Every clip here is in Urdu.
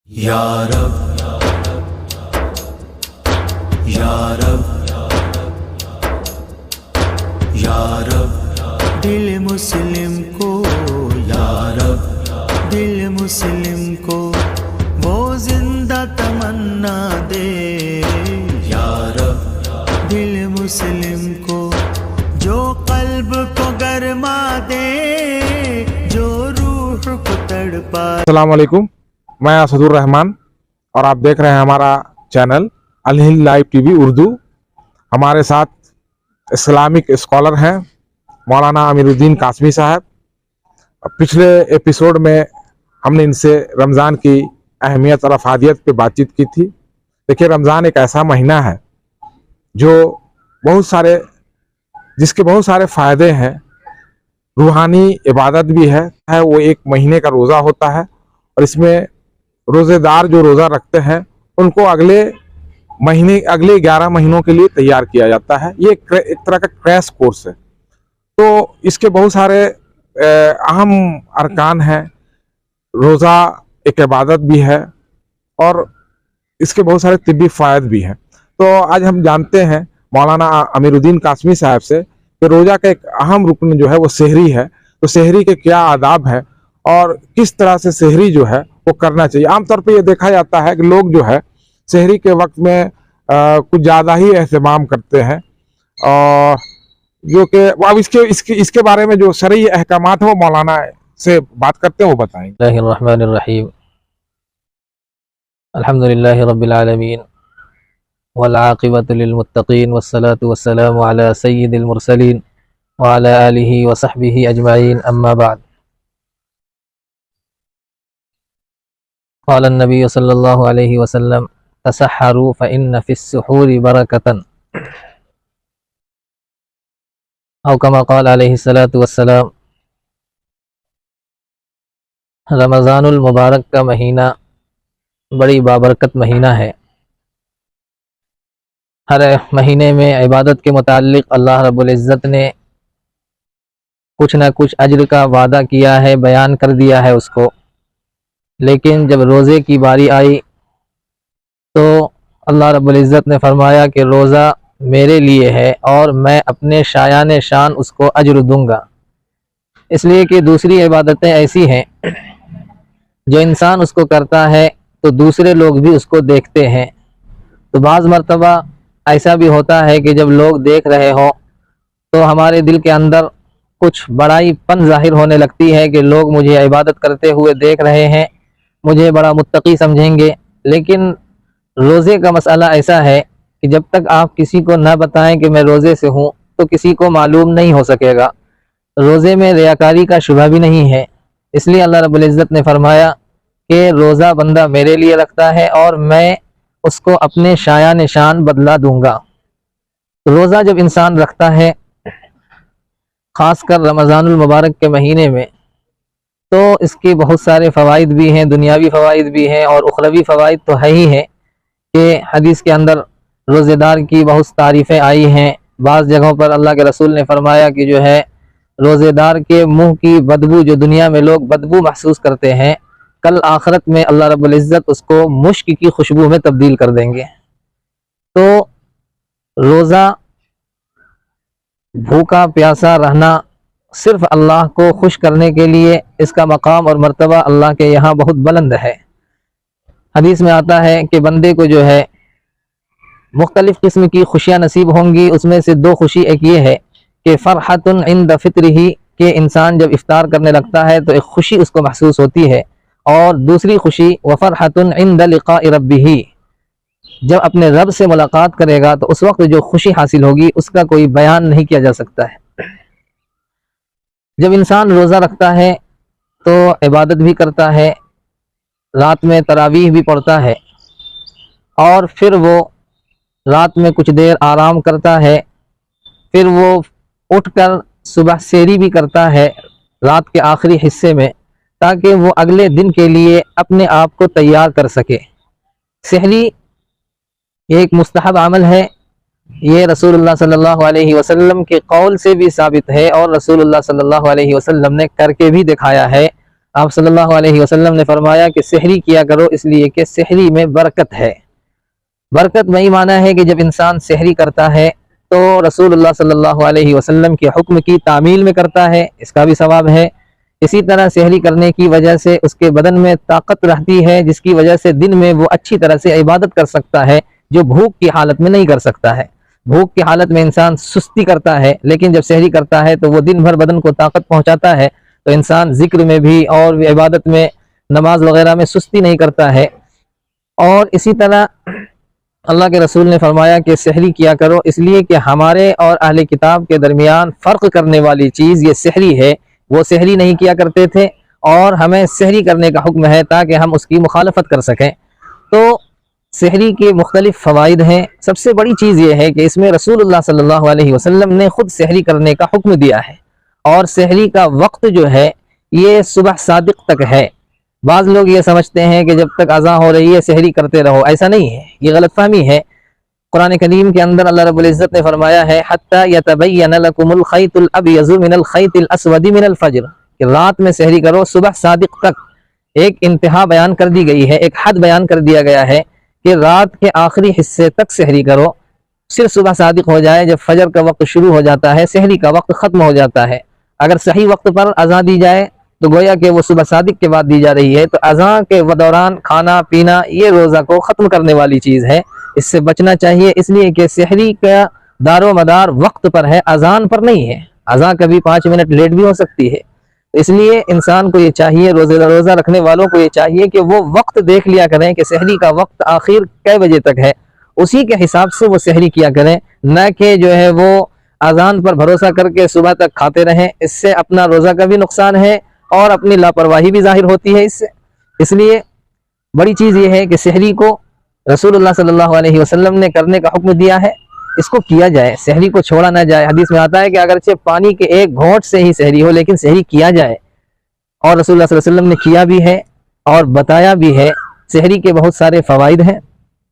یا رب یا رب یا رب دل مسلم کو، یا رب دل مسلم کو وہ زندہ تمنا دے، یا رب دل مسلم کو جو قلب کو گرما دے، جو روح کو تڑپا۔ السلام علیکم، میں اسد الرحمان اور آپ دیکھ رہے ہیں ہمارا چینل الہند لائیو ٹی وی اردو۔ ہمارے ساتھ اسلامک اسکالر ہیں مولانا امیر الدین قاسمی صاحب۔ پچھلے ایپیسوڈ میں ہم نے ان سے رمضان کی اہمیت اور افادیت پہ بات چیت کی تھی۔ دیکھیے، رمضان ایک ایسا مہینہ ہے جو جس کے بہت سارے فائدے ہیں، روحانی عبادت بھی ہے۔ وہ ایک مہینے کا روزہ ہوتا ہے اور اس میں روزے دار جو روزہ رکھتے ہیں ان کو اگلے 11 مہینوں کے لیے تیار کیا جاتا ہے۔ یہ ایک طرح کا کریش کورس ہے۔ تو اس کے بہت سارے اہم ارکان ہیں۔ روزہ ایک عبادت بھی ہے اور اس کے بہت سارے طبی فوائد بھی ہیں۔ تو آج ہم جانتے ہیں مولانا امیر الدین قاسمی صاحب سے کہ روزہ کا ایک اہم رکن جو ہے وہ سحری ہے۔ تو سحری کے کیا آداب ہے اور کس طرح سے سحری جو ہے وہ کرنا چاہیے۔ عام طور پہ یہ دیکھا جاتا ہے کہ لوگ جو ہے سحری کے وقت میں کچھ زیادہ ہی اہتمام کرتے ہیں، اور جو کہ اب اس کے بارے میں جو شرعی احکامات ہیں وہ مولانا سے بات کرتے ہیں، وہ بتائیں۔ اللہ الرحمن الرحیم، الحمدللہ رب العالمین والعاقبۃ للمتقین والصلاة والسلام علی سید المرسلین وعلی آلہ وصحبہ اجمعین، اما بعد۔ قال النبی صلی اللہ علیہ وسلم تسحروا فإن فی السحور برکۃ، او کما قال علیہ الصلاۃ والسلام۔ رمضان المبارک کا مہینہ بڑی بابرکت مہینہ ہے۔ ہر مہینے میں عبادت کے متعلق اللہ رب العزت نے کچھ نہ کچھ اجر کا وعدہ کیا ہے، بیان کر دیا ہے اس کو۔ لیکن جب روزے کی باری آئی تو اللہ رب العزت نے فرمایا کہ روزہ میرے لیے ہے اور میں اپنے شایان شان اس کو اجر دوں گا، اس لیے کہ دوسری عبادتیں ایسی ہیں جو انسان اس کو کرتا ہے تو دوسرے لوگ بھی اس کو دیکھتے ہیں۔ تو بعض مرتبہ ایسا بھی ہوتا ہے کہ جب لوگ دیکھ رہے ہوں تو ہمارے دل کے اندر کچھ بڑائی پن ظاہر ہونے لگتی ہے کہ لوگ مجھے عبادت کرتے ہوئے دیکھ رہے ہیں، مجھے بڑا متقی سمجھیں گے۔ لیکن روزے کا مسئلہ ایسا ہے کہ جب تک آپ کسی کو نہ بتائیں کہ میں روزے سے ہوں تو کسی کو معلوم نہیں ہو سکے گا۔ روزے میں ریاکاری کا شبہ بھی نہیں ہے، اس لیے اللہ رب العزت نے فرمایا کہ روزہ بندہ میرے لیے رکھتا ہے اور میں اس کو اپنے شایان شان بدلہ دوں گا۔ روزہ جب انسان رکھتا ہے، خاص کر رمضان المبارک کے مہینے میں، تو اس کے بہت سارے فوائد بھی ہیں، دنیاوی فوائد بھی ہیں اور اخروی فوائد تو ہے ہی ہیں کہ حدیث کے اندر روزے دار کی بہت تعریفیں آئی ہیں۔ بعض جگہوں پر اللہ کے رسول نے فرمایا کہ جو ہے روزے دار کے منہ کی بدبو، جو دنیا میں لوگ بدبو محسوس کرتے ہیں، کل آخرت میں اللہ رب العزت اس کو مشک کی خوشبو میں تبدیل کر دیں گے۔ تو روزہ بھوکا پیاسا رہنا صرف اللہ کو خوش کرنے کے لیے، اس کا مقام اور مرتبہ اللہ کے یہاں بہت بلند ہے۔ حدیث میں آتا ہے کہ بندے کو جو ہے مختلف قسم کی خوشیاں نصیب ہوں گی، اس میں سے 2 خوشی ایک یہ ہے کہ فرحۃ عند فطرہ، کہ انسان جب افطار کرنے لگتا ہے تو ایک خوشی اس کو محسوس ہوتی ہے، اور دوسری خوشی وفرحۃ عند لقاء ربہ، جب اپنے رب سے ملاقات کرے گا تو اس وقت جو خوشی حاصل ہوگی اس کا کوئی بیان نہیں کیا جا سکتا ہے۔ جب انسان روزہ رکھتا ہے تو عبادت بھی کرتا ہے، رات میں تراویح بھی پڑھتا ہے، اور پھر وہ رات میں کچھ دیر آرام کرتا ہے، پھر وہ اٹھ کر صبح سحری بھی کرتا ہے رات کے آخری حصے میں، تاکہ وہ اگلے دن کے لیے اپنے آپ کو تیار کر سکے۔ سحری ایک مستحب عمل ہے، یہ رسول اللہ صلی اللہ علیہ وسلم کے قول سے بھی ثابت ہے، اور رسول اللہ صلی اللہ علیہ وسلم نے کر کے بھی دکھایا ہے۔ آپ صلی اللہ علیہ وسلم نے فرمایا کہ سحری کیا کرو اس لیے کہ سحری میں برکت ہے۔ برکت وہی معنی ہے کہ جب انسان سحری کرتا ہے تو رسول اللہ صلی اللہ علیہ وسلم کے حکم کی تعمیل میں کرتا ہے، اس کا بھی ثواب ہے۔ اسی طرح سحری کرنے کی وجہ سے اس کے بدن میں طاقت رہتی ہے، جس کی وجہ سے دن میں وہ اچھی طرح سے عبادت کر سکتا ہے، جو بھوک کی حالت میں نہیں کر سکتا ہے۔ بھوک کی حالت میں انسان سستی کرتا ہے، لیکن جب سحری کرتا ہے تو وہ دن بھر بدن کو طاقت پہنچاتا ہے، تو انسان ذکر میں بھی اور عبادت میں، نماز وغیرہ میں سستی نہیں کرتا ہے۔ اور اسی طرح اللہ کے رسول نے فرمایا کہ سحری کیا کرو اس لیے کہ ہمارے اور اہل کتاب کے درمیان فرق کرنے والی چیز یہ سحری ہے۔ وہ سحری نہیں کیا کرتے تھے اور ہمیں سحری کرنے کا حکم ہے تاکہ ہم اس کی مخالفت کر سکیں۔ تو سحری کے مختلف فوائد ہیں۔ سب سے بڑی چیز یہ ہے کہ اس میں رسول اللہ صلی اللہ علیہ وسلم نے خود سحری کرنے کا حکم دیا ہے، اور سحری کا وقت جو ہے یہ صبح صادق تک ہے۔ بعض لوگ یہ سمجھتے ہیں کہ جب تک اذان ہو رہی ہے سحری کرتے رہو، ایسا نہیں ہے، یہ غلط فہمی ہے۔ قرآن کریم کے اندر اللہ رب العزت نے فرمایا ہے حَتَّى يَتَبَيَّنَ لَكُمُ الْخَيْطُ الْأَبْيَضُ مِنَ الْخَيْطِ الْأَسْوَدِ مِنَ الْفَجْرِ، کہ رات میں سحری کرو صبح صادق تک۔ ایک انتہا بیان کر دی گئی ہے، ایک حد بیان کر دیا گیا ہے کہ رات کے آخری حصے تک سحری کرو، صرف صبح صادق ہو جائے، جب فجر کا وقت شروع ہو جاتا ہے سحری کا وقت ختم ہو جاتا ہے۔ اگر صحیح وقت پر اذان دی جائے تو گویا کہ وہ صبح صادق کے بعد دی جا رہی ہے، تو اذان کے دوران کھانا پینا یہ روزہ کو ختم کرنے والی چیز ہے، اس سے بچنا چاہیے، اس لیے کہ سحری کا دار و مدار وقت پر ہے، اذان پر نہیں ہے۔ اذان کبھی 5 منٹ لیٹ بھی ہو سکتی ہے، اس لیے انسان کو یہ چاہیے، روزہ رکھنے والوں کو یہ چاہیے کہ وہ وقت دیکھ لیا کریں کہ سحری کا وقت آخر کئے بجے تک ہے، اسی کے حساب سے وہ سحری کیا کریں، نہ کہ جو ہے وہ اذان پر بھروسہ کر کے صبح تک کھاتے رہیں۔ اس سے اپنا روزہ کا بھی نقصان ہے اور اپنی لاپرواہی بھی ظاہر ہوتی ہے اس سے۔ اس لیے بڑی چیز یہ ہے کہ سحری کو رسول اللہ صلی اللہ علیہ وسلم نے کرنے کا حکم دیا ہے، اس کو کیا جائے، سحری کو چھوڑا نہ جائے۔ حدیث میں آتا ہے کہ اگرچہ پانی کے ایک گھونٹ سے ہی سحری ہو لیکن سحری کیا جائے، اور رسول اللہ صلی اللہ علیہ وسلم نے کیا بھی ہے اور بتایا بھی ہے۔ سحری کے بہت سارے فوائد ہیں،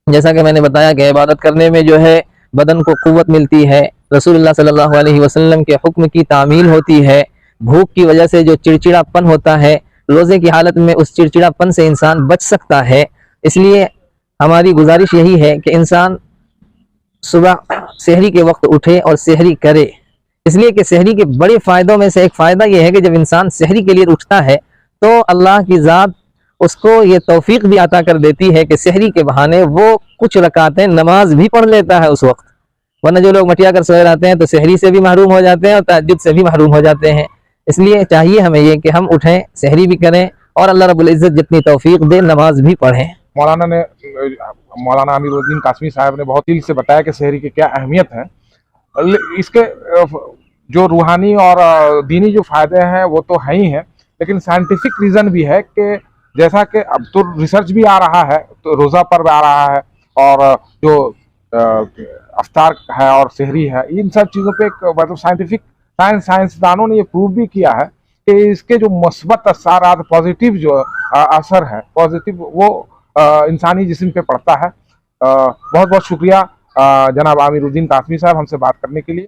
جیسا کہ میں نے بتایا کہ عبادت کرنے میں جو ہے بدن کو قوت ملتی ہے، رسول اللہ صلی اللہ علیہ وسلم کے حکم کی تعمیل ہوتی ہے، بھوک کی وجہ سے جو چڑچڑا پن ہوتا ہے روزے کی حالت میں اس چڑچڑا پن سے انسان بچ سکتا ہے۔ اس لیے ہماری گزارش یہی ہے کہ انسان صبح سحری کے وقت اٹھے اور سحری کرے، اس لیے کہ سحری کے بڑے فائدوں میں سے ایک فائدہ یہ ہے کہ جب انسان سحری کے لیے اٹھتا ہے تو اللہ کی ذات اس کو یہ توفیق بھی عطا کر دیتی ہے کہ سحری کے بہانے وہ کچھ رکعتیں نماز بھی پڑھ لیتا ہے اس وقت، ورنہ جو لوگ مٹیا کر سوئے رہتے ہیں تو سحری سے بھی محروم ہو جاتے ہیں اور تہجد سے بھی محروم ہو جاتے ہیں۔ اس لیے چاہیے ہمیں یہ کہ ہم اٹھیں، سحری بھی کریں، اور اللہ رب العزت جتنی توفیق دے نماز بھی پڑھیں۔ مولانا امیر الدین قاسمی صاحب نے بہت دل سے بتایا کہ سحری کی کیا اہمیت ہے۔ اس کے جو روحانی اور دینی جو فائدے ہیں وہ تو ہیں ہی ہیں، لیکن سائنٹیفک ریزن بھی ہے کہ جیسا کہ اب تو ریسرچ بھی آ رہا ہے، تو روزہ پر بھی آ رہا ہے، اور جو افطار ہے اور سحری ہے، ان سب چیزوں پہ مطلب سائنسدانوں نے یہ پروو بھی کیا ہے کہ اس کے جو مثبت اثرات، پازیٹیو جو اثر ہے، پازیٹیو وہ انسانی جسم پہ پڑتا ہے۔ بہت بہت شکریہ جناب امیر الدین قاسمی صاحب ہم سے بات کرنے کے لیے۔